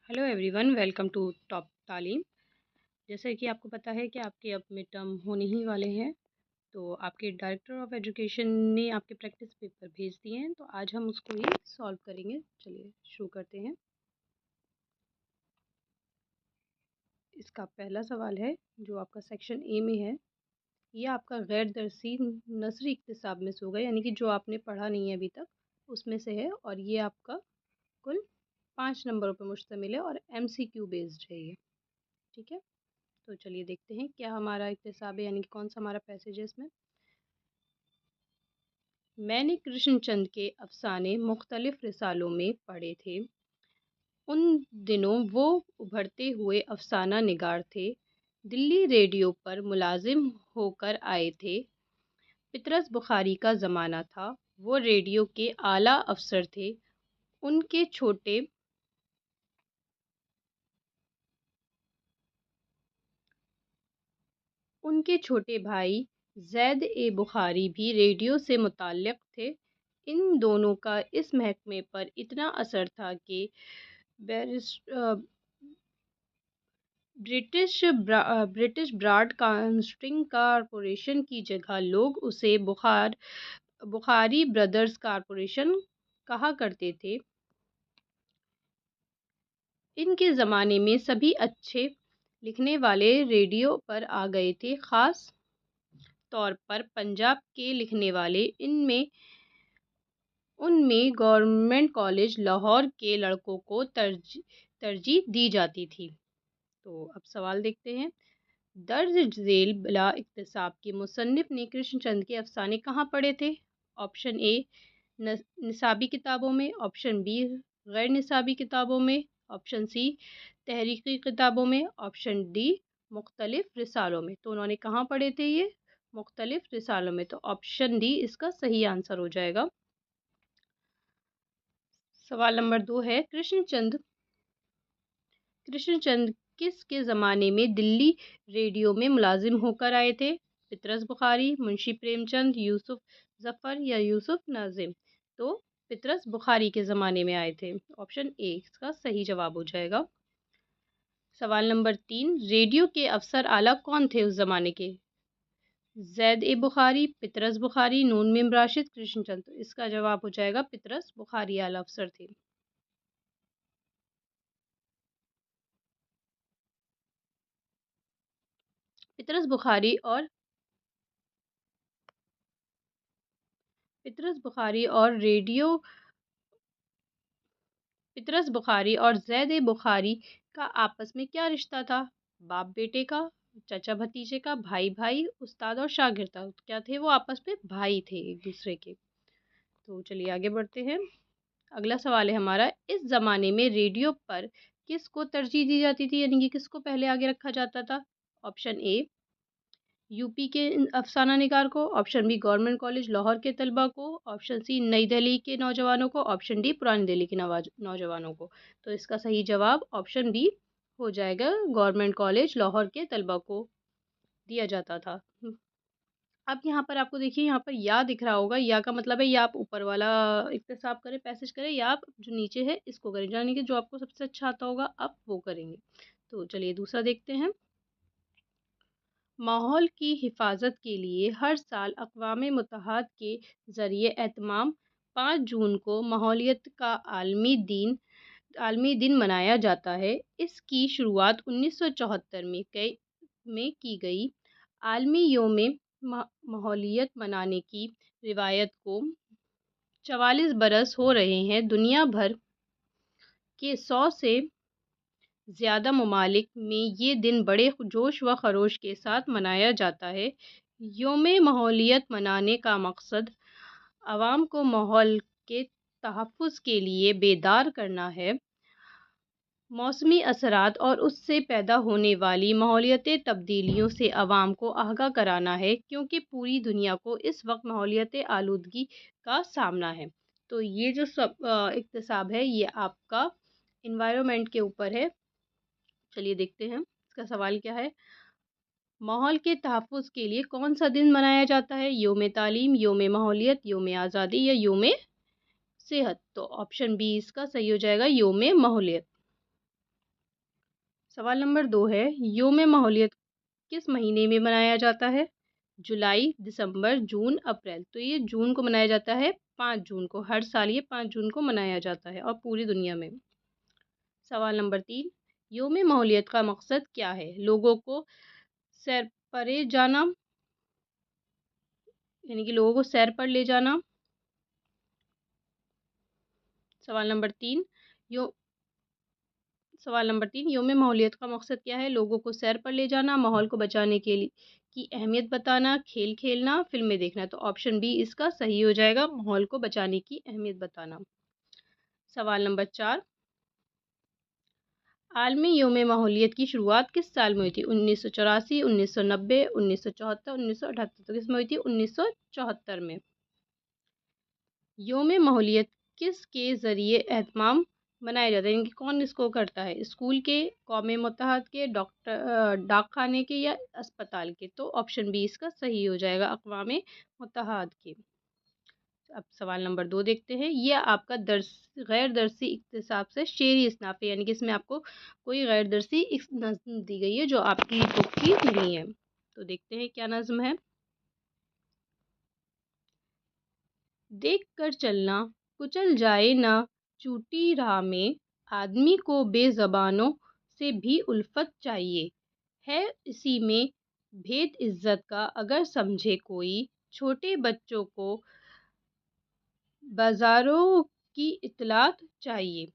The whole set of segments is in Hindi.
Hello everyone, welcome to Top Taleem. जैसे कि आपको पता है कि आपके अब मिड टर्म होने ही वाले हैं, तो आपके डायरेक्टर ऑफ एजुकेशन ने आपके प्रैक्टिस पेपर भेज दिए हैं, तो आज हम उसको ही सॉल्व करेंगे। चलिए शुरू करते हैं। इसका पहला सवाल है जो आपका सेक्शन ए में है। ये आपका गैर दरसी नसरी इक्तिसाब में से होगा, यानी कि जो आपने पढ़ा नहीं है अभी तक उसमें से है, और ये आपका कुल 5 नंबरों पर मुश्तमिल है और MCQ बेस्ड है ये। ठीक है, तो चलिए देखते हैं क्या हमारा इक्तिसाब है, यानी कि कौन सा हमारा पैसेज है इसमें। मैंने कृष्णचंद के अफसाने मुख्तलिफ रिसालों में पढ़े थे। उन दिनों वो उभरते हुए अफसाना निगार थे। दिल्ली रेडियो पर मुलाजिम होकर आए थे। पितरस बुखारी का ज़माना था। वो रेडियो के आला अफसर थे। उनके छोटे उनके छोटे भाई ज़ैद ए बुखारी भी रेडियो से मुतल्लिक़ थे। इन दोनों का इस महकमे पर इतना असर था कि बैरिस ब्रिटिश ब्रॉडकास्टिंग कॉरपोरेशन की जगह लोग उसे बुखारी ब्रदर्स कॉरपोरेशन कहा करते थे। इनके ज़माने में सभी अच्छे लिखने वाले रेडियो पर आ गए थे, ख़ास तौर पर पंजाब के लिखने वाले। इनमें उनमें गवर्नमेंट कॉलेज लाहौर के लड़कों को तरजीह दी जाती थी। तो अब सवाल देखते हैं। दर्ज झेल बिला इक्तिसाब के मुसन्निफ ने कृष्णचंद के अफसाने कहाँ पढ़े थे? ऑप्शन ए निसाबी किताबों में, ऑप्शन बी गैर निसाबी किताबों में, ऑप्शन सी तहरीकी किताबों में, ऑप्शन डी मुख्तलिफ रिसालों में। तो उन्होंने कहाँ पढ़े थे ये? मुख्तलिफ रिसालों में। तो ऑप्शन डी इसका सही आंसर हो जाएगा। सवाल नंबर 2 है, कृष्णचंद किस के ज़माने में दिल्ली रेडियो में मुलाजिम होकर आए थे? पितरस बुखारी, मुंशी प्रेमचंद, यूसुफ जफ़र या यूसुफ नाजिम। तो पितरस बुखारी के ज़माने में आए थे। ऑप्शन ए इसका सही जवाब हो जाएगा। सवाल नंबर 3, रेडियो के अफसर आला कौन थे उस ज़माने के? ज़ैद ए बुखारी, पितरस बुखारी, नून मीम राशिद, कृष्णचंद। तो इसका जवाब हो जाएगा पितरस बुखारी आला अफसर थे। पितरस बुखारी और पितरस बुखारी और रेडियो पितरस बुखारी और ज़ैद ए बुखारी का आपस में क्या रिश्ता था? बाप बेटे का, चाचा भतीजे का, भाई भाई, उस्ताद और शागिर्द था। क्या थे वो? आपस में भाई थे एक दूसरे के। तो चलिए आगे बढ़ते हैं। अगला सवाल है हमारा, इस ज़माने में रेडियो पर किसको तरजीह दी जाती थी, यानी कि किसको पहले आगे रखा जाता था? ऑप्शन ए यूपी के अफसाना निगार को, option B government college Lahore के तलबा को, ऑप्शन सी नई दिल्ली के नौजवानों को, ऑप्शन डी पुरानी दिल्ली के नौजवानों को। तो इसका सही जवाब ऑप्शन बी हो जाएगा, गवर्नमेंट कॉलेज लाहौर के तलबा को दिया जाता था। अब यहाँ पर आपको देखिए, यहाँ पर या दिख रहा होगा। या का मतलब है या आप ऊपर वाला इक्तिसाब करें, पैसेज करें, या आप जो नीचे है इसको करें, यानी कि जो आपको सबसे अच्छा आता होगा आप वो करेंगे। तो चलिए दूसरा देखते हैं। माहौल की हिफाजत के लिए हर साल अक़वाम मुत्तहदा के ज़रिए एहतमाम 5 जून को माहौलियत का आलमी दिन मनाया जाता है। इसकी शुरुआत 1974 में की गई। आलमी योम माहौलियत मनाने की रिवायत को 44 बरस हो रहे हैं। दुनिया भर के 100 से ज़्यादा ममालिक में ये दिन बड़े जोश व खरोश के साथ मनाया जाता है। योम माहौलियत मनाने का मकसद आवाम को माहौल के तहफ़्फ़ुज़ के लिए बेदार करना है, मौसमी असरात और उससे पैदा होने वाली माहौलियाती तब्दीलियों से आवाम को आगाह कराना है, क्योंकि पूरी दुनिया को इस वक्त माहौलियाती आलूदगी का सामना है। तो ये जो इक्तिसाब है ये आपका इन्वायरमेंट के ऊपर है। चलिए देखते हैं इसका सवाल क्या है। माहौल के तहफ़्फ़ुज़ के लिए कौन सा दिन मनाया जाता है? योम तालीम, योम माहौलियत, योम आज़ादी या योम सेहत। तो ऑप्शन बी इसका सही हो जाएगा, योम माहौलियत। सवाल नंबर 2 है, योम माहौलियत किस महीने में मनाया जाता है? जुलाई, दिसंबर, जून, अप्रैल। तो ये जून को मनाया जाता है, 5 जून को। हर साल ये 5 जून को मनाया जाता है और पूरी दुनिया में। सवाल नंबर 3, योम माहौलियत का मकसद क्या है? लोगों को सैर परे जाना, यानी कि लोगों को सैर पर ले जाना। सवाल नंबर 3, यो सवाल नंबर 3, योम माहौलियत का मकसद क्या है? लोगों को सैर पर ले जाना, माहौल को बचाने के लिए की अहमियत बताना, खेल खेलना, फिल्में देखना। तो ऑप्शन बी इसका सही हो जाएगा, माहौल को बचाने की अहमियत बताना। सवाल नंबर 4, आलमी योम माहौलियत की शुरुआत किस साल में हुई थी? 1984, 1990, 1974, 1978। तो किस में हुई थी? 1974 में। योम माहौलियत किसके ज़रिए एहतमाम मनाया जाता है, यानी कि कौन इसको करता है? स्कूल के, कौम मुत्तहद के, डाक खाने के या अस्पताल के? तो ऑप्शन बी इसका सही हो जाएगा, अक़वाम मुत्तहद के। अब सवाल नंबर 2 देखते हैं। ये आपका गैर दरसी इक्तिसाब से शेरी इसनाफ है, यानी कि इसमें आपको कोई गैर दरसी नज़्म दी गई है जो आपकी बुक की नहीं है। तो देखते हैं क्या नज़्म है। देख कर चलना कुचल जाए ना चूटी राह में, आदमी को बेज़बानों से भी उल्फत चाहिए है, इसी में भेद इज्जत का अगर समझे कोई, छोटे बच्चों को बाजारों की इत्तलात चाहिए।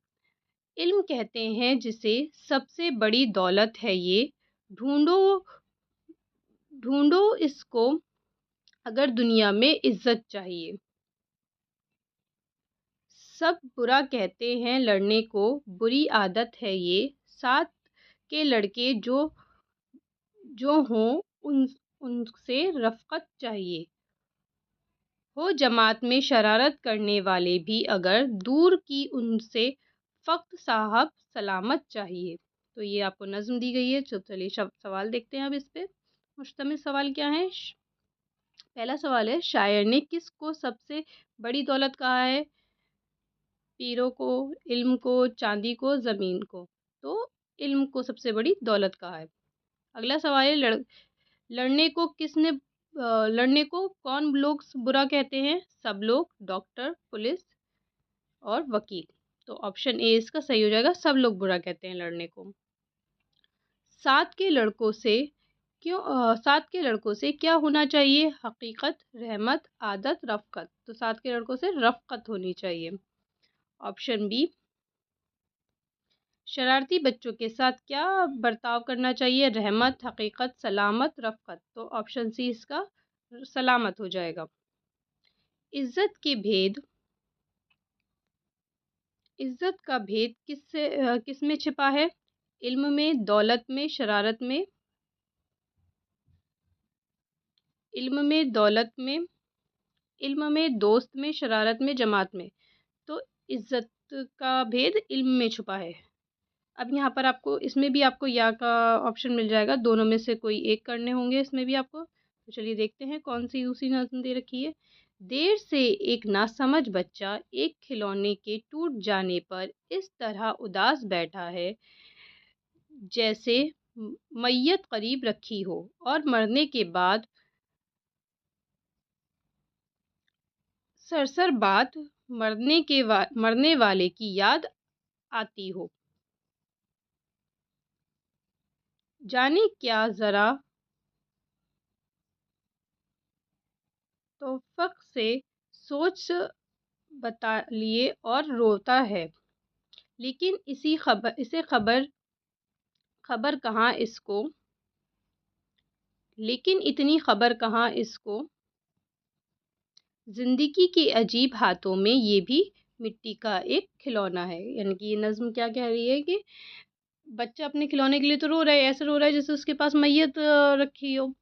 इल्म कहते हैं जिसे सबसे बड़ी दौलत है ये, ढूंढो ढूंढो इसको अगर दुनिया में इज्जत चाहिए। सब बुरा कहते हैं लड़ने को, बुरी आदत है ये, साथ के लड़के जो हों उनसे रफ़क़त चाहिए। हो जमात में शरारत करने वाले भी अगर, दूर की उनसे फ़क़्त साहब सलामत चाहिए। तो ये आपको नज़्म दी गई है। चलिए सवाल देखते हैं अब इस पे मुश्तमिल सवाल क्या है। पहला सवाल है, शायर ने किसको सबसे बड़ी दौलत कहा है? पीरों को, इल्म को, चांदी को, ज़मीन को? तो इल्म को सबसे बड़ी दौलत कहा है। अगला सवाल है, लड़ने को कौन लोग बुरा कहते हैं? सब लोग, डॉक्टर, पुलिस और वकील। तो ऑप्शन ए इसका सही हो जाएगा, सब लोग बुरा कहते हैं लड़ने को। साथ के लड़कों से साथ के लड़कों से क्या होना चाहिए? हकीकत, रहमत, आदत, रफ़क़त। तो साथ के लड़कों से रफ़क़त होनी चाहिए। ऑप्शन बी, शरारती बच्चों के साथ क्या बर्ताव करना चाहिए? रहमत, हकीकत, सलामत, रफ़क़त। तो ऑप्शन सी इसका सलामत हो जाएगा। इज्जत के भेद इज्जत का भेद किस में छिपा है? इल्म में, दौलत में, शरारत में? इल्म में, दौलत में, इल्म में, दोस्त में, शरारत में, जमात में? तो इज्जत का भेद इल्म में छुपा है। अब यहाँ पर आपको, इसमें भी आपको या का ऑप्शन मिल जाएगा, दोनों में से कोई एक करने होंगे इसमें भी आपको। तो चलिए देखते हैं कौन सी दूसरी नज़्म दे रखी है। देर से एक नासमझ बच्चा एक खिलौने के टूट जाने पर इस तरह उदास बैठा है जैसे मैयत करीब रखी हो और मरने के बाद सरसर बात मरने वाले की याद आती हो। जाने क्या ज़रा तौफ़्क़ से सोच बता लिए और रोता है, लेकिन इसे खबर कहाँ इसको, लेकिन इतनी खबर कहाँ इसको, ज़िंदगी के अजीब हाथों में ये भी मिट्टी का एक खिलौना है। यानी कि ये नज़्म क्या कह रही है कि बच्चा अपने खिलौने के लिए तो रो रहा है, ऐसे रो रहा है जैसे उसके पास मैयत रखी हो,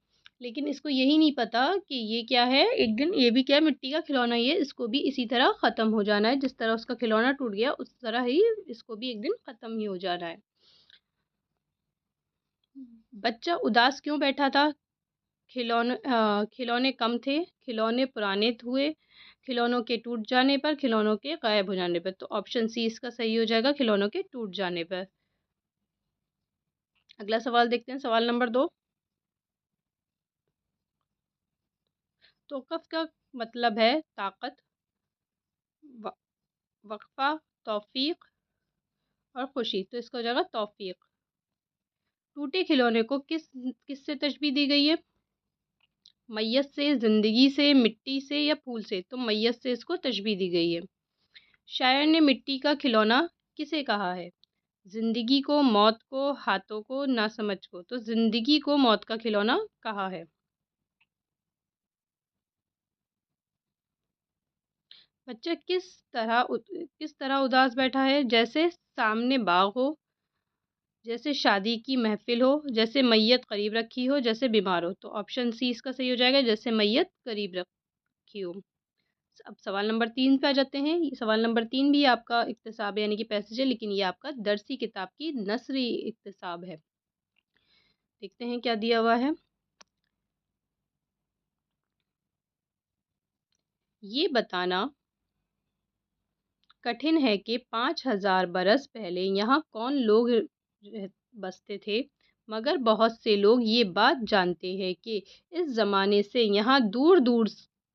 लेकिन इसको यही नहीं पता कि ये क्या है, एक दिन ये भी क्या है, मिट्टी का खिलौना ही है, इसको भी इसी तरह ख़त्म हो जाना है। जिस तरह उसका खिलौना टूट गया उस तरह ही इसको भी एक दिन ख़त्म ही हो जाना है। बच्चा उदास क्यों बैठा था? खिलौने कम थे, खिलौने पुराने हुए, खिलौनों के टूट जाने पर, खिलौनों के गायब हो जाने पर। तो ऑप्शन सी इसका सही हो जाएगा, खिलौनों के टूट जाने पर। अगला सवाल देखते हैं, सवाल नंबर 2। तोक़फ़ का मतलब है ताकत, व वक़्फ़ा, तौफ़ीक और खुशी। तो इसका हो जाएगा तौफ़ीक। टूटे खिलौने को किससे तशबीह दी गई है? मैयत से, ज़िंदगी से, मिट्टी से या फूल से? तो मैयत से इसको तशबीह दी गई है। शायर ने मिट्टी का खिलौना किसे कहा है? ज़िंदगी को, मौत को, हाथों को, नासमझ को? तो ज़िंदगी को मौत का खिलौना कहा है। बच्चा किस तरह उदास बैठा है? जैसे सामने बाग हो, जैसे शादी की महफ़िल हो, जैसे मैयत करीब रखी हो, जैसे बीमार हो। तो ऑप्शन सी इसका सही हो जाएगा, जैसे मैयत करीब रखी हो। अब सवाल नंबर 3 पे आ जाते हैं। ये सवाल नंबर 3 भी आपका इक्तिसाब है, यानी कि पैसेज है, लेकिन ये आपका दरसी किताब की नसरी इक्तिसाब है। देखते हैं क्या दिया हुआ है। ये बताना कठिन है कि 5000 बरस पहले यहाँ कौन लोग बसते थे, मगर बहुत से लोग ये बात जानते हैं कि इस ज़माने से यहाँ दूर दूर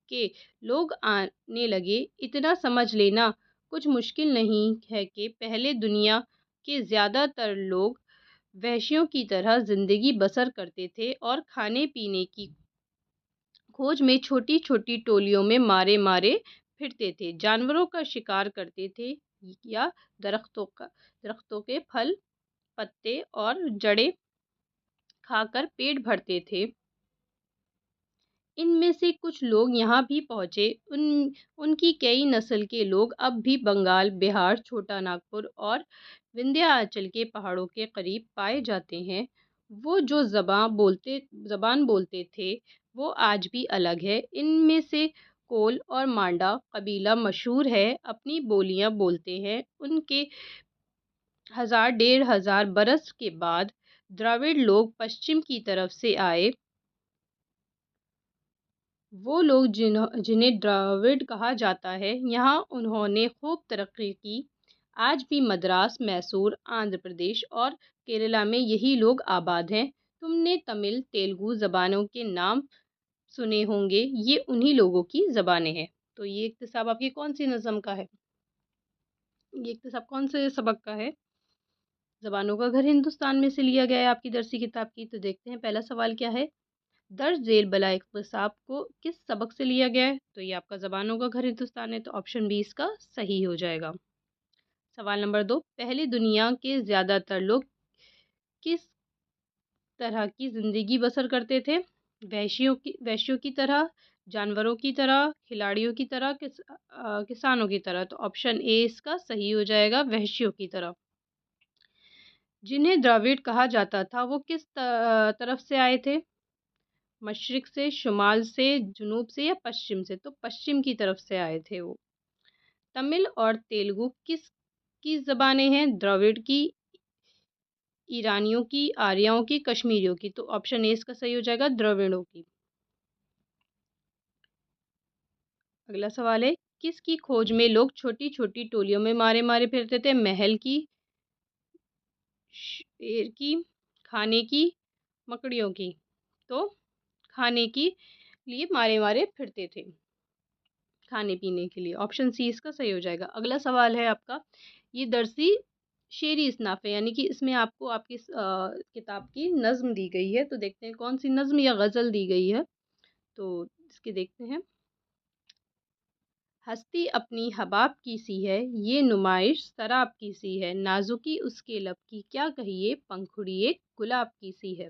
के लोग आने लगे। इतना समझ लेना कुछ मुश्किल नहीं है कि पहले दुनिया के ज़्यादातर लोग वहशियों की तरह ज़िंदगी बसर करते थे और खाने पीने की खोज में छोटी-छोटी टोलियों में मारे-मारे फिरते थे, जानवरों का शिकार करते थे या दरख्तों के फल, पत्ते और जड़ें खाकर पेट भरते थे। इनमें से कुछ लोग यहाँ भी पहुँचे। उनकी कई नस्ल के लोग अब भी बंगाल, बिहार, छोटा नागपुर और विंध्याचल के पहाड़ों के करीब पाए जाते हैं। वो जो ज़बान बोलते थे, वो आज भी अलग है। इनमें से कोल और मांडा कबीला मशहूर है, अपनी बोलियाँ बोलते हैं। उनके 1000 डेढ़ हज़ार बरस के बाद द्रविड़ लोग पश्चिम की तरफ से आए। वो लोग जिन्हें द्रविड़ कहा जाता है, यहाँ उन्होंने खूब तरक्की की। आज भी मद्रास, मैसूर, आंध्र प्रदेश और केरला में यही लोग आबाद हैं। तुमने तमिल, तेलुगु ज़बानों के नाम सुने होंगे, ये उन्हीं लोगों की ज़बानें हैं। तो ये इक्तिसाब आपकी कौन-सी नज़म का है? ये इक्तिसाब कौन से सबक का है? ज़बानों का घर हिंदुस्तान में से लिया गया है आपकी दरसी किताब की। तो देखते हैं पहला सवाल क्या है? दर्ज झेल बला इक़्तिसाब को किस सबक से लिया गया है? तो ये आपका ज़बानों का घर हिंदुस्तान है, तो ऑप्शन बी इसका सही हो जाएगा। सवाल नंबर 2, पहले दुनिया के ज़्यादातर लोग किस तरह की ज़िंदगी बसर करते थे? वहशियों की तरह, जानवरों की तरह, खिलाड़ियों की तरह, किसानों की तरह? तो ऑप्शन ए इसका सही हो जाएगा, वहशियों की तरह। जिन्हें द्रविड़ कहा जाता था, वो किस तरफ से आए थे? मशरिक से, शुमाल से, जुनूब से या पश्चिम से? तो पश्चिम की तरफ से आए थे वो। तमिल और तेलुगु किसकी ज़बानें हैं? द्रविड़ की, ईरानियों की, आर्यों की, कश्मीरियों की? तो ऑप्शन ए इसका सही हो जाएगा, द्रविड़ों की। अगला सवाल है, किसकी खोज में लोग छोटी-छोटी टोलियों में मारे-मारे फिरते थे? महल की, शेर की, खाने की, मकड़ियों की? तो खाने की लिए मारे-मारे फिरते थे। खाने-पीने के लिए। ऑप्शन सी इसका सही हो जाएगा। अगला सवाल है आपका, ये दरसी शेरी इसनाफ़ है, यानी कि इसमें आपको आपकी किताब की नज़्म दी गई है। तो देखते हैं कौन-सी नज़्म या ग़ज़ल दी गई है। तो इसके देखते हैं। हस्ती अपनी हबाब की सी है, ये नुमाइश शराब की सी है, नाज़ुकी उसके लब की क्या कहिए, पंखुड़ी एक गुलाब की सी है।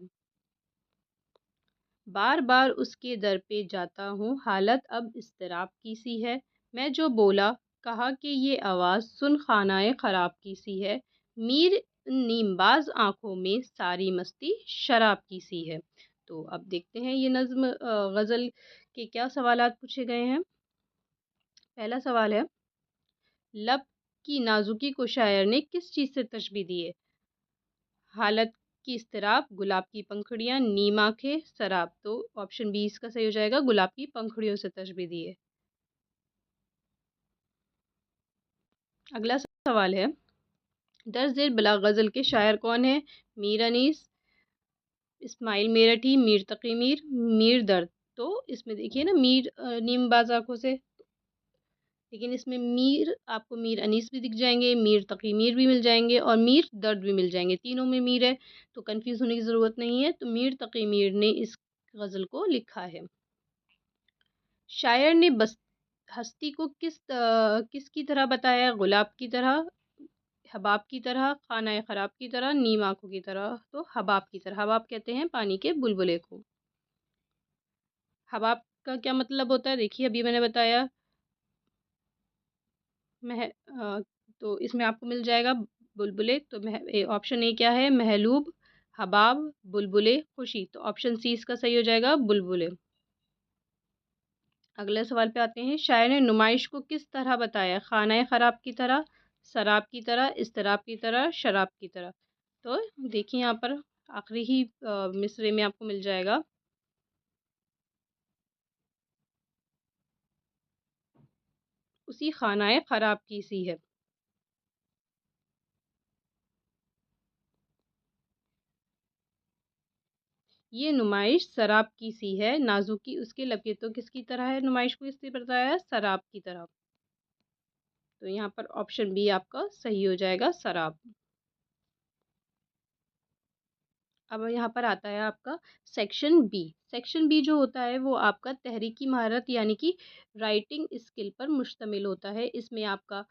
बार-बार उसके दर पे जाता हूँ, हालत अब इज़्तिराब की सी है। मैं जो बोला, कहा कि ये आवाज़ सुन खानाए ख़राब की सी है। मीर नीमबाज़ आँखों में सारी मस्ती शराब की सी है। तो अब देखते हैं ये नज़्म ग़ज़ल के क्या सवालात पूछे गए हैं। पहला सवाल है, लब की नाज़ुकी को शायर ने किस चीज़ से तशबीह दी है? हालत की इज़्तिराब, गुलाब की पंखुड़ियाँ, नीम आँखें, शराब? तो ऑप्शन बी इसका सही हो जाएगा, गुलाब की पंखुड़ियों से तशबीह दी है। अगला सवाल है, दर्ज ज़ेल बला ग़ज़ल के शायर कौन हैं? मीर अनीस, इस्माइल मेरठी, मीर तकी मीर, मीर दर्द। तो इसमें देखिए ना मीर नीम बाज आँखों से, लेकिन इसमें मीर आपको मीर अनीस भी दिख जाएँगे, मीर तकी मीर भी मिल जाएँगे और मीर दर्द भी मिल जाएँगे। तीनों में मीर है, तो कन्फ्यूज़ होने की ज़रूरत नहीं है। तो मीर तकी मीर ने इस गज़ल को लिखा है। शायर ने बस हस्ती को किसकी तरह बताया? गुलाब की तरह, हबाब की तरह, खाना खराब की तरह, नीम आँखों की तरह। तो हबाब की तरह। हबाब कहते हैं पानी के बुलबुले को। हबाब का क्या मतलब होता है? देखिए अभी मैंने बताया तो इसमें आपको मिल जाएगा बुलबुले। तो ऑप्शन ए क्या है? महलूब, हबाब, बुलबुले, खुशी। तो ऑप्शन सी इसका सही हो जाएगा, बुलबुले। अगले सवाल पे आते हैं। शायर ने नुमाइश को किस तरह बताया? खाना खराब की तरह, शराब की तरह, इस्तराब की तरह, शराब की तरह। तो देखिए यहाँ पर आखिरी ही मिसरे में आपको मिल जाएगा उसी खानाए खराब की सी है। ये नुमाइश शराब की सी है, नाजुकी उसके लबके। तो किसकी तरह है? नुमाइश को किससे बताया? शराब की तरह। तो यहाँ पर ऑप्शन बी आपका सही हो जाएगा, शराब। अब यहाँ पर आता है आपका सेक्शन बी। सेक्शन बी जो होता है वो आपका तहरीकी महारत यानी कि राइटिंग स्किल पर मुश्तमिल होता है। इसमें आपका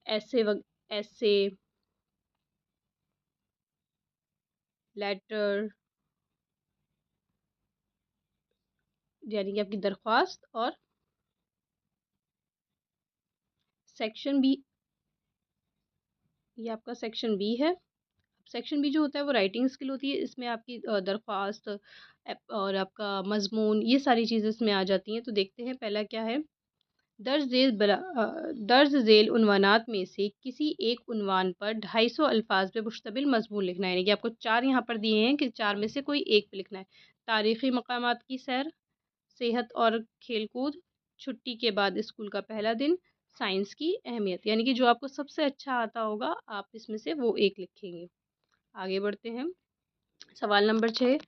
ऐसे ऐसे, लेटर यानी कि आपकी दरख्वास्त, और सेक्शन बी, ये आपका सेक्शन बी है। सेक्शन बी जो होता है वो राइटिंग स्किल होती है। इसमें आपकी दरख्वास्त और आपका मजमून, ये सारी चीज़ें इसमें आ जाती हैं। तो देखते हैं पहला क्या है। दर्ज झेल उन्वानात में से किसी एक उन्वान पर 250 अल्फाज पे मुश्तमिल मजमून लिखना है। यानी कि आपको चार यहाँ पर दिए हैं कि चार में से कोई एक पे लिखना है। तारीख़ी मकामात की सैर, सेहत और खेलकूद, छुट्टी के बाद स्कूल का पहला दिन, साइंस की अहमियत। यानी कि जो आपको सबसे अच्छा आता होगा आप इसमें से वो एक लिखेंगे। आगे बढ़ते हैं। सवाल नंबर 6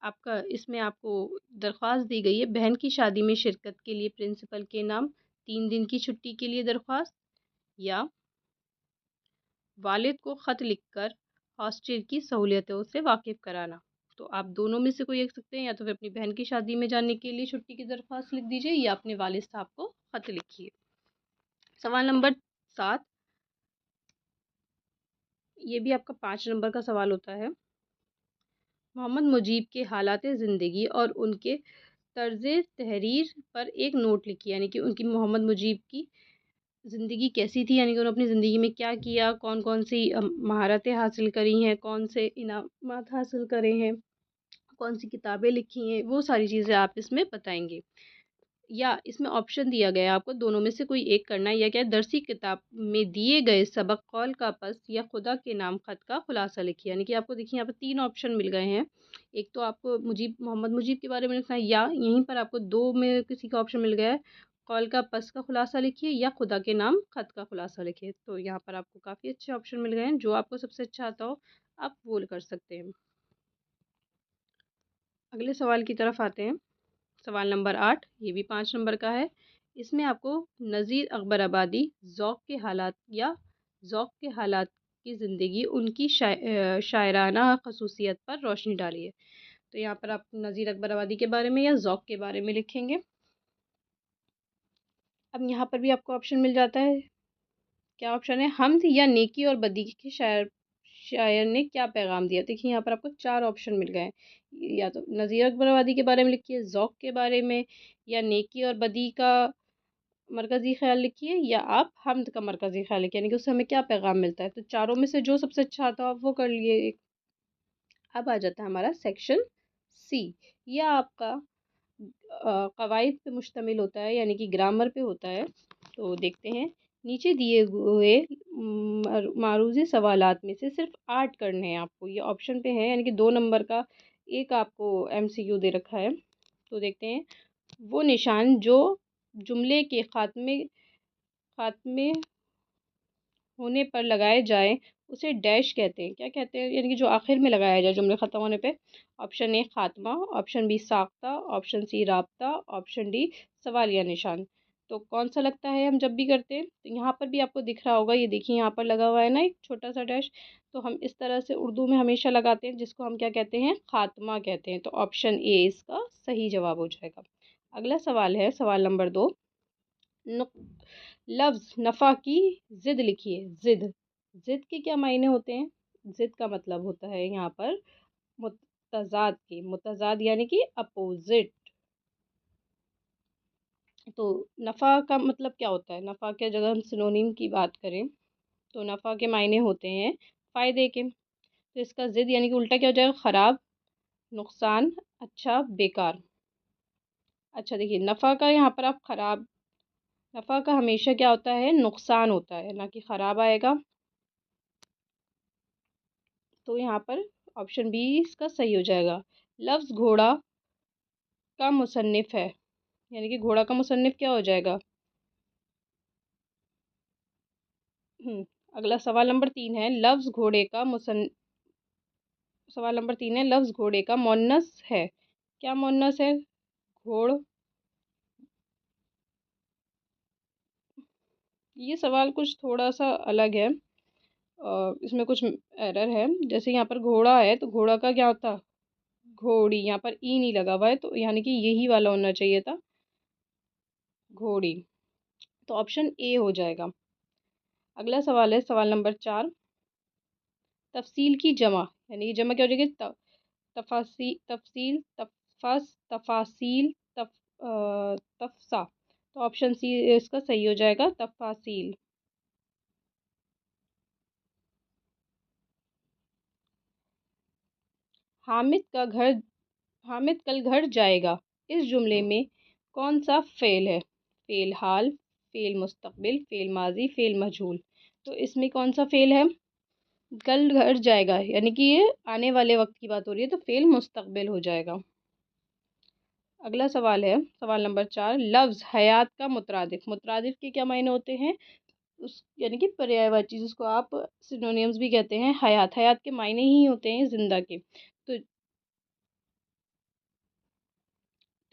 आपका, इसमें आपको दरख्वास्त दी गई है। बहन की शादी में शिरकत के लिए प्रिंसिपल के नाम, 3 दिन की छुट्टी के लिए दरख्वास्त, या वालिद को ख़त लिखकर हॉस्टल की सहूलियतों से वाकिफ़ कराना। तो आप दोनों में से कोई एक सकते हैं, या तो फिर अपनी बहन की शादी में जाने के लिए छुट्टी की दरख्वास्त लिख दीजिए, या अपने वालिद साहब को ख़त लिखिए। सवाल नंबर 7, ये भी आपका 5 नंबर का सवाल होता है। मोहम्मद मुजीब के हालात ज़िंदगी और उनके तर्ज़ तहरीर पर एक नोट लिखिए। यानी कि उनकी, मोहम्मद मुजीब की ज़िंदगी कैसी थी, यानी कि उन्होंने अपनी ज़िंदगी में क्या किया, कौन कौन सी महारतें हासिल करी हैं, कौन से इनामात हासिल करे हैं, कौन सी किताबें लिखी हैं, वो सारी चीज़ें आप इसमें बताएंगे। या इसमें ऑप्शन दिया गया है आपको दोनों में से कोई एक करना है। या क्या है, दरसी किताब में दिए गए सबक कौल का पस या खुदा के नाम खत का खुलासा लिखिए। यानी कि आपको देखिए यहाँ पर 3 ऑप्शन मिल गए हैं। एक तो आपको मोहम्मद मुजीब के बारे में लिखना है, या यहीं पर आपको दो में किसी का ऑप्शन मिल गया है, कौल का पस का खुलासा लिखिए या खुदा के नाम खत का खुलासा लिखिए। तो यहाँ पर आपको काफ़ी अच्छे ऑप्शन मिल गए हैं। जो आपको सबसे अच्छा आता हो आप वो कर सकते हैं। अगले सवाल की तरफ आते हैं। सवाल नंबर 8, ये भी 5 नंबर का है। इसमें आपको नज़ीर अकबर आबादी ज़ौक़ के हालात या ज़ौक़ के हालात की ज़िंदगी, उनकी शायराना खसूसियत पर रोशनी डाली है। तो यहाँ पर आप नज़ीर अकबर आबादी के बारे में या ज़ौक़ के बारे में लिखेंगे। अब यहाँ पर भी आपको ऑप्शन मिल जाता है। क्या ऑप्शन है? हम्द या नेकी और बदी के शायर ने क्या पैगाम दिया। देखिए यहाँ पर आपको 4 ऑप्शन मिल गए हैं। या तो नज़ीर अकबर आबादी के बारे में लिखिए, ज़ौक़ के बारे में, या नेकी और बदी का मरकज़ी ख़्याल लिखिए, या आप हम्द का मरकज़ी ख़्याल लिखिए। यानी कि उससे हमें क्या पैगाम मिलता है। तो चारों में से जो सबसे अच्छा आता हो आप वो कर लिए। अब आ जाता है हमारा सेक्शन सी। यह आपका कवायद पे मुश्तमिल होता है, यानी कि ग्रामर पे होता है। तो देखते हैं। नीचे दिए हुए मारूज़ी सवालात में से सिर्फ 8 करने हैं आपको। ये ऑप्शन पे है, यानी कि 2 नंबर का एक आपको एमसीक्यू दे रखा है। तो देखते हैं। वो निशान जो जुमले के खात्मे खात्मे होने पर लगाए जाएं उसे डैश कहते हैं। क्या कहते हैं? यानी कि जो आखिर में लगाया जाए जुमले ख़त्म होने पे। ऑप्शन ए खात्मा, ऑप्शन बी साख्ता, ऑप्शन सी राब्ता, ऑप्शन डी सवालिया निशान। तो कौन सा लगता है हम जब भी करते हैं? तो यहाँ पर भी आपको दिख रहा होगा, ये देखिए यहाँ पर लगा हुआ है ना एक छोटा सा डैश। तो हम इस तरह से उर्दू में हमेशा लगाते हैं, जिसको हम क्या कहते हैं? खात्मा कहते हैं। तो ऑप्शन ए इसका सही जवाब हो जाएगा। अगला सवाल है सवाल नंबर 2। लफ्ज़ नफ़ा की ज़िद लिखिए। ज़िद, ज़िद के क्या मायने होते हैं? ज़िद का मतलब होता है यहाँ पर मुतज़ाद के, मुतज़ाद यानी कि अपोज़िट। तो नफ़ा का मतलब क्या होता है? नफ़ा के अगर हम सिनोनिम की बात करें तो नफ़ा के मायने होते हैं फ़ायदे के। तो इसका ज़िद यानी कि उल्टा क्या हो जाएगा? ख़राब, नुकसान, अच्छा, बेकार। अच्छा देखिए, नफ़ा का यहाँ पर आप ख़राब, नफ़ा का हमेशा क्या होता है? नुकसान होता है, ना कि ख़राब आएगा। तो यहाँ पर ऑप्शन बी इसका सही हो जाएगा। लफ्ज़ घोड़ा का मुसन्निफ़ है, यानी कि घोड़ा का मुसन्निफ़ क्या हो जाएगा? अगला सवाल नंबर 3 है, सवाल नंबर 3 है, लफ्ज़ घोड़े का मुअन्नस है। क्या मुअन्नस है? घोड़। ये सवाल कुछ थोड़ा-सा अलग है। इसमें कुछ एरर है। जैसे यहाँ पर घोड़ा है, तो घोड़ा का क्या होता? घोड़ी। यहाँ पर ई नहीं लगा हुआ है, तो यानी कि यही वाला होना चाहिए था, घोड़ी। तो ऑप्शन ए हो जाएगा। अगला सवाल है सवाल नंबर 4। तफ़सील की जमा, यानी कि जमा क्या हो जाएगी? तफ़सील, तफ़ासील, तफ़सा। तो ऑप्शन सी इसका सही हो जाएगा, तफ़ासील। हामिद का घर हामिद कल घर जाएगा। इस जुमले में कौन सा फ़ेल है? फ़ेल हाल, फ़ेल मुस्तक़बिल, फ़ेल माज़ी, फ़ेल मजहूल। तो इसमें कौन सा फ़ेल है? कल घर जाएगा, यानी कि ये आने वाले वक्त की बात हो रही है, तो फ़ेल मुस्तक़बिल हो जाएगा। अगला सवाल है सवाल नंबर 4। लफ्ज़ हयात का मुतरादिफ, मुतरादिफ के क्या मायने होते हैं? उस यानी कि पर्यायवाची, जिसको आप सिनोनिम्स भी कहते हैं। हयात, हयात के मायने ही होते हैं जिंदा के।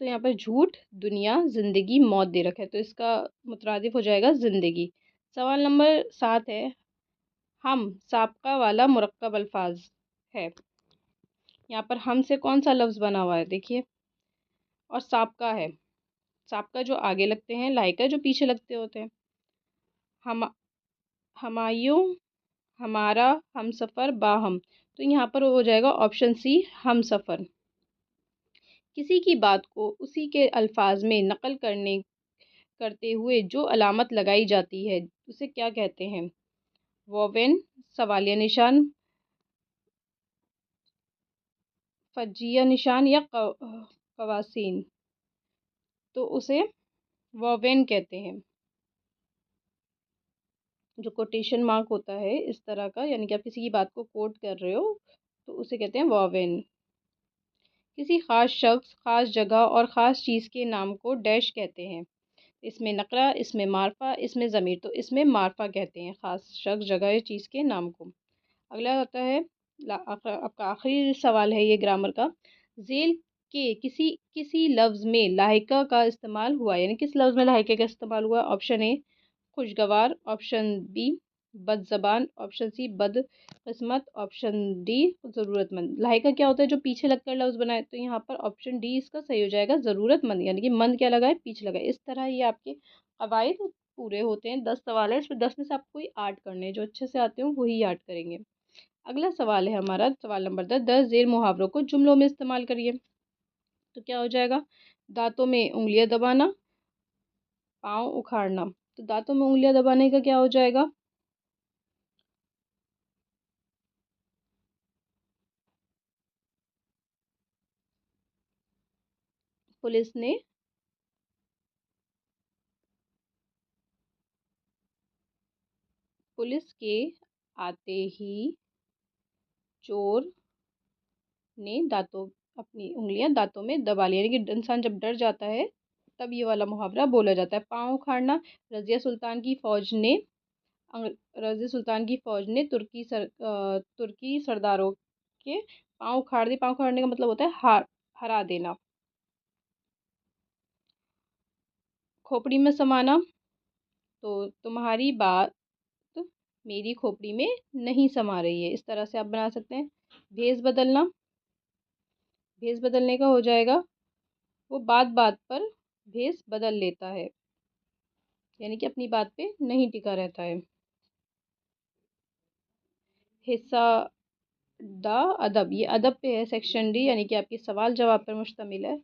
तो यहाँ पर झूठ, दुनिया, जिंदगी, मौत दे रखा है, तो इसका मुतरादिफ हो जाएगा जिंदगी। सवाल नंबर 7 है, हम साबका वाला मुरक्कब अल्फाज है। यहाँ पर हम से कौन सा लफ्ज़ बना हुआ है? देखिए, और साबका है। साबका जो आगे लगते हैं, लाइका जो पीछे लगते होते हैं। हम, हमायूं, हमारा, हम सफ़र, बाहम। तो यहाँ पर हो जाएगा ऑप्शन सी, हम सफ़र। किसी की बात को उसी के अल्फाज में नकल करते हुए जो अलामत लगाई जाती है, उसे क्या कहते हैं? वोवेन, सवालिया निशान, फज्जिया निशान, या कवासीन। तो उसे वोवेन कहते हैं। जो कोटेशन मार्क होता है इस तरह का, यानी कि आप किसी की बात को कोट कर रहे हो, तो उसे कहते हैं वोवेन। किसी ख़ास शख्स, ख़ास जगह और ख़ास चीज़ के नाम को डैश कहते हैं। इसमें नकरा, इसमें मारफा, इसमें ज़मीर। तो इसमें मारफा कहते हैं ख़ास शख्स, जगह या चीज़ के नाम को। अगला होता है आपका आखिरी सवाल है ये ग्रामर का। ज़ेल के किसी किसी लफ्ज़ में लाहिका का इस्तेमाल हुआ, यानी किस लफ्ज़ में लाहिका का इस्तेमाल हुआ? ऑप्शन ए खुशगवार, ऑप्शन बी बदज़बान, ऑप्शन सी बदकिस्मत, ऑप्शन डी ज़रूरतमंद। लाहिका क्या होता है? जो पीछे लगकर लफ्ज़ बनाए। तो यहाँ पर ऑप्शन डी इसका सही हो जाएगा, ज़रूरतमंद, यानी कि मंद क्या लगा है? पीछे लगा है। इस तरह ये आपके कवायद पूरे होते हैं। 10 सवाल है, इसमें 10 में से आपको कोई 8 करने हैं। जो अच्छे से आते हो वही 8 करेंगे। अगला सवाल है हमारा सवाल नंबर 10। 10 ज़ेर मुहावरों को जुमलों में इस्तेमाल करिए। तो क्या हो जाएगा? दांतों में उंगलियां दबाना, पाँव उखाड़ना। तो दांतों में उंगलियां दबाने का क्या हो जाएगा? पुलिस ने पुलिस के आते ही चोर ने दांतों अपनी उंगलियां दांतों में दबा ली, यानी कि इंसान जब डर जाता है तब ये वाला मुहावरा बोला जाता है। पाँव उखाड़ना, रजिया सुल्तान की फौज ने रज़ी सुल्तान की फ़ौज ने तुर्की सरदारों के पाँव उखाड़ दिए। पाँव उखाड़ने का मतलब होता है हरा देना। खोपड़ी में समाना, तो तुम्हारी बात मेरी खोपड़ी में नहीं समा रही है, इस तरह से आप बना सकते हैं। भेस बदलना, भेस बदलने का हो जाएगा वो बात बात पर भेस बदल लेता है, यानी कि अपनी बात पे नहीं टिका रहता है। हिस्सा द अदब, ये अदब पे है। सेक्शन डी यानी कि आपके सवाल जवाब पर मुश्तमिल है।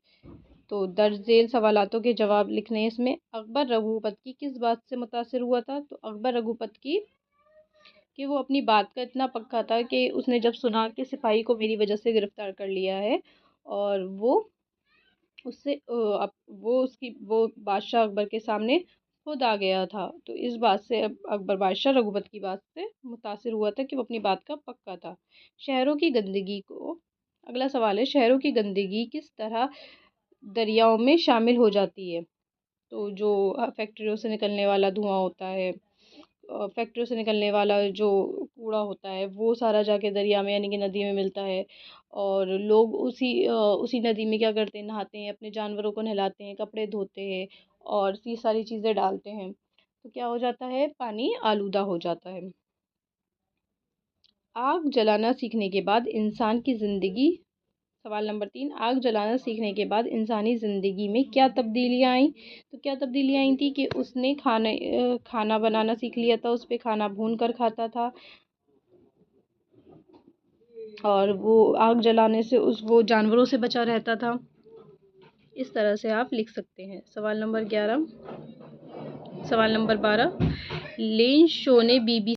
तो दर्ज झेल सवालातों के जवाब लिखने हैं इसमें। अकबर रघुपत की किस बात से मुतासिर हुआ था? तो अकबर रघुपत की कि वो अपनी बात का इतना पक्का था कि उसने जब सुना कि सिपाही को मेरी वजह से गिरफ्तार कर लिया है और वो उससे वो उसकी वो बादशाह अकबर के सामने खुद आ गया था, तो इस बात से अकबर बादशाह रघुपत की बात से मुतासिर हुआ था कि वो अपनी बात का पक्का था। शहरों की गंदगी को, अगला सवाल है, शहरों की गंदगी किस तरह दरियाओं में शामिल हो जाती है? तो जो फैक्ट्रियों से निकलने वाला धुआं होता है, फैक्ट्रियों से निकलने वाला जो कूड़ा होता है वो सारा जाके दरिया में यानी कि नदी में मिलता है, और लोग उसी नदी में क्या करते हैं, नहाते हैं, अपने जानवरों को नहलाते हैं, कपड़े धोते हैं और ये सारी चीज़ें डालते हैं, तो क्या हो जाता है, पानी आलूदा हो जाता है। आग जलाना सीखने के बाद इंसान की ज़िंदगी, सवाल नंबर 3, आग जलाना सीखने के बाद इंसानी ज़िंदगी में क्या तब्दीलियाँ आईं? तो क्या तब्दीलियाँ आई थी कि उसने खाना बनाना सीख लिया था, उस पे खाना भून कर खाता था, और वो आग जलाने से वो जानवरों से बचा रहता था। इस तरह से आप लिख सकते हैं। सवाल नंबर 11, सवाल नंबर 12, लेन शो ने BBC